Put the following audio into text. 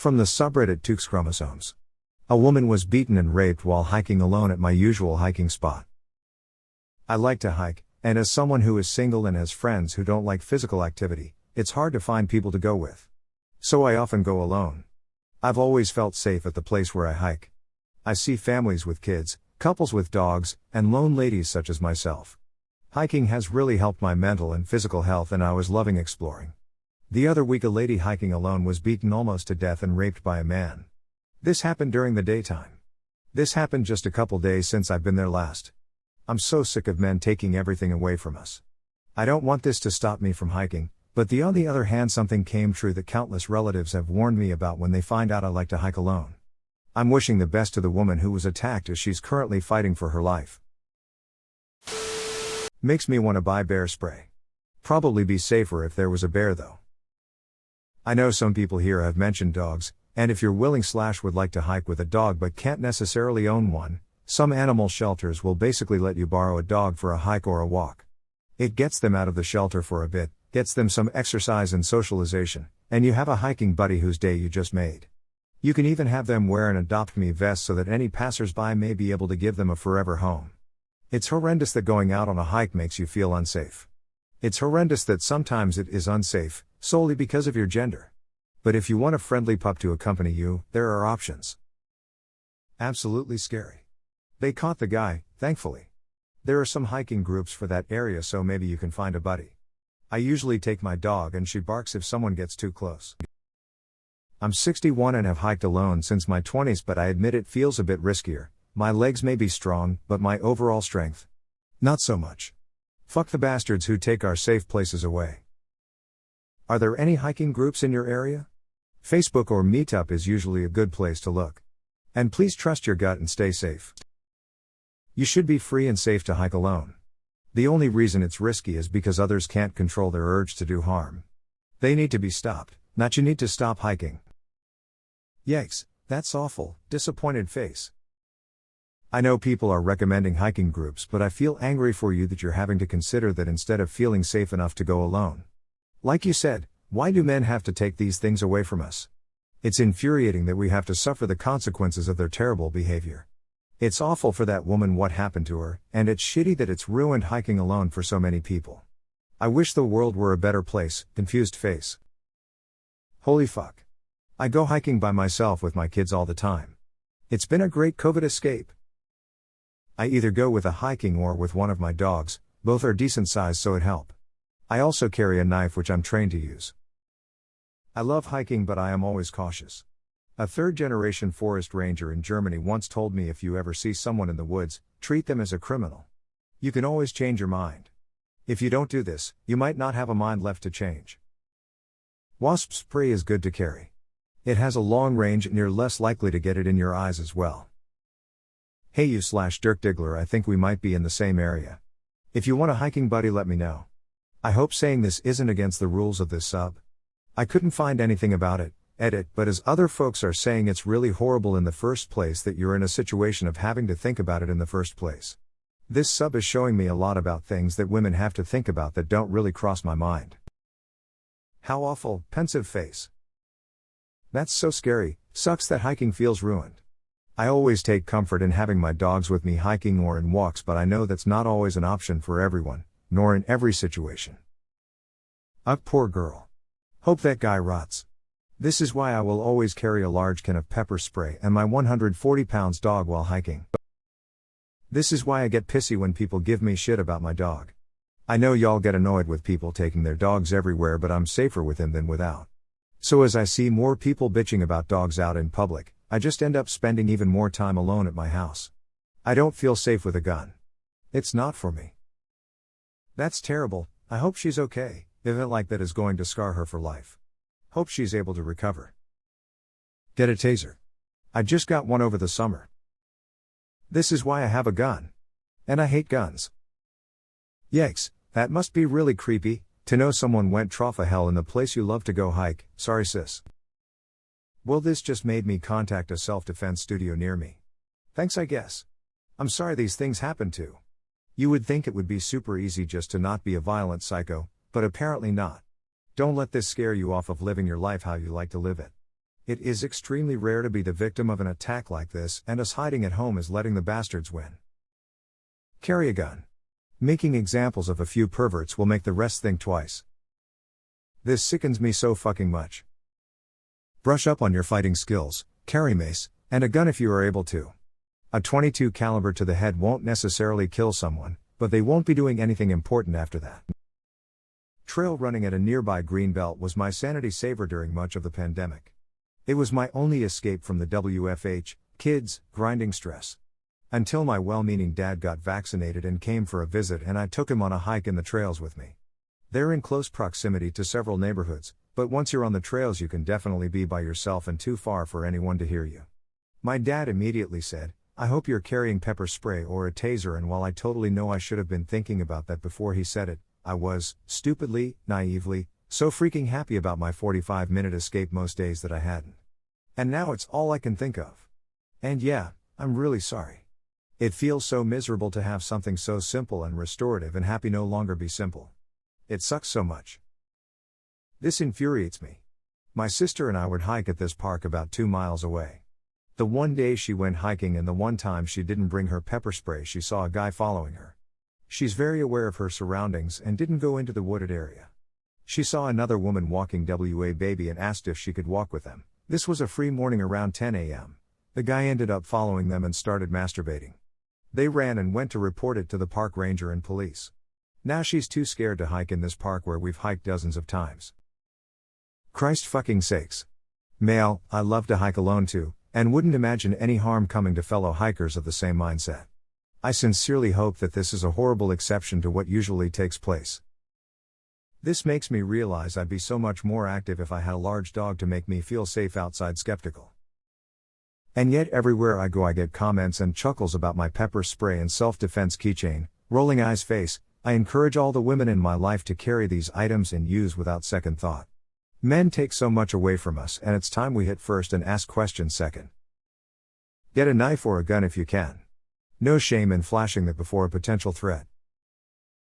From the subreddit TwoXChromosomes. A woman was beaten and raped while hiking alone at my usual hiking spot. I like to hike, and as someone who is single and has friends who don't like physical activity, it's hard to find people to go with. So I often go alone. I've always felt safe at the place where I hike. I see families with kids, couples with dogs, and lone ladies such as myself. Hiking has really helped my mental and physical health, and I was loving exploring. The other week a lady hiking alone was beaten almost to death and raped by a man. This happened during the daytime. This happened just a couple days since I've been there last. I'm so sick of men taking everything away from us. I don't want this to stop me from hiking, but on the other hand something came true that countless relatives have warned me about when they find out I like to hike alone. I'm wishing the best to the woman who was attacked as she's currently fighting for her life. Makes me want to buy bear spray. Probably be safer if there was a bear though. I know some people here have mentioned dogs, and if you're willing/would like to hike with a dog but can't necessarily own one, some animal shelters will basically let you borrow a dog for a hike or a walk. It gets them out of the shelter for a bit, gets them some exercise and socialization, and you have a hiking buddy whose day you just made. You can even have them wear an Adopt Me vest so that any passersby may be able to give them a forever home. It's horrendous that going out on a hike makes you feel unsafe. It's horrendous that sometimes it is unsafe, solely because of your gender. But if you want a friendly pup to accompany you, there are options. Absolutely scary. They caught the guy, thankfully. There are some hiking groups for that area, so maybe you can find a buddy. I usually take my dog and she barks if someone gets too close. I'm 61 and have hiked alone since my 20s, but I admit it feels a bit riskier. My legs may be strong, but my overall strength, not so much. Fuck the bastards who take our safe places away. Are there any hiking groups in your area? Facebook or Meetup is usually a good place to look. And please trust your gut and stay safe. You should be free and safe to hike alone. The only reason it's risky is because others can't control their urge to do harm. They need to be stopped, not you need to stop hiking. Yikes, that's awful, disappointed face. I know people are recommending hiking groups, but I feel angry for you that you're having to consider that instead of feeling safe enough to go alone. Like you said, why do men have to take these things away from us? It's infuriating that we have to suffer the consequences of their terrible behavior. It's awful for that woman what happened to her, and it's shitty that it's ruined hiking alone for so many people. I wish the world were a better place, confused face. Holy fuck. I go hiking by myself with my kids all the time. It's been a great COVID escape. I either go with a hiking or with one of my dogs, both are decent size so it help. I also carry a knife which I'm trained to use. I love hiking, but I am always cautious. A third-generation forest ranger in Germany once told me if you ever see someone in the woods, treat them as a criminal. You can always change your mind. If you don't do this, you might not have a mind left to change. Wasp spray is good to carry. It has a long range and you're less likely to get it in your eyes as well. Hey you/Dirk Diggler, I think we might be in the same area. If you want a hiking buddy, let me know. I hope saying this isn't against the rules of this sub. I couldn't find anything about it, edit, but as other folks are saying, it's really horrible in the first place that you're in a situation of having to think about it in the first place. This sub is showing me a lot about things that women have to think about that don't really cross my mind. How awful, pensive face. That's so scary, sucks that hiking feels ruined. I always take comfort in having my dogs with me hiking or in walks, but I know that's not always an option for everyone, nor in every situation. Poor girl. Hope that guy rots. This is why I will always carry a large can of pepper spray and my 140-pound dog while hiking. This is why I get pissy when people give me shit about my dog. I know y'all get annoyed with people taking their dogs everywhere, but I'm safer with him than without. So as I see more people bitching about dogs out in public, I just end up spending even more time alone at my house. I don't feel safe with a gun. It's not for me. That's terrible. I hope she's okay. Event like that is going to scar her for life. Hope she's able to recover. Get a taser. I just got one over the summer. This is why I have a gun. And I hate guns. Yikes, that must be really creepy, to know someone went trough of hell in the place you love to go hike. Sorry sis. Well, this just made me contact a self-defense studio near me. Thanks I guess. I'm sorry these things happen to. You would think it would be super easy just to not be a violent psycho, but apparently not. Don't let this scare you off of living your life how you like to live it. It is extremely rare to be the victim of an attack like this, and us hiding at home is letting the bastards win. Carry a gun. Making examples of a few perverts will make the rest think twice. This sickens me so fucking much. Brush up on your fighting skills, carry mace, and a gun if you are able to. A .22 caliber to the head won't necessarily kill someone, but they won't be doing anything important after that. Trail running at a nearby greenbelt was my sanity saver during much of the pandemic. It was my only escape from the WFH, kids, grinding stress. Until my well-meaning dad got vaccinated and came for a visit and I took him on a hike in the trails with me. They're in close proximity to several neighborhoods, but once you're on the trails you can definitely be by yourself and too far for anyone to hear you. My dad immediately said, "I hope you're carrying pepper spray or a taser," and while I totally know I should have been thinking about that before he said it, I was, stupidly, naively, so freaking happy about my 45-minute escape most days that I hadn't. And now it's all I can think of. And yeah, I'm really sorry. It feels so miserable to have something so simple and restorative and happy no longer be simple. It sucks so much. This infuriates me. My sister and I would hike at this park about 2 miles away. The one day she went hiking and the one time she didn't bring her pepper spray, she saw a guy following her. She's very aware of her surroundings and didn't go into the wooded area. She saw another woman walking WA baby and asked if she could walk with them. This was a free morning around 10 a.m. The guy ended up following them and started masturbating. They ran and went to report it to the park ranger and police. Now she's too scared to hike in this park where we've hiked dozens of times. Christ fucking sakes. Male, I love to hike alone too, and wouldn't imagine any harm coming to fellow hikers of the same mindset. I sincerely hope that this is a horrible exception to what usually takes place. This makes me realize I'd be so much more active if I had a large dog to make me feel safe outside. Skeptical. And yet everywhere I go I get comments and chuckles about my pepper spray and self-defense keychain, rolling eyes face. I encourage all the women in my life to carry these items and use without second thought. Men take so much away from us and it's time we hit first and ask questions second. Get a knife or a gun if you can. No shame in flashing that before a potential threat.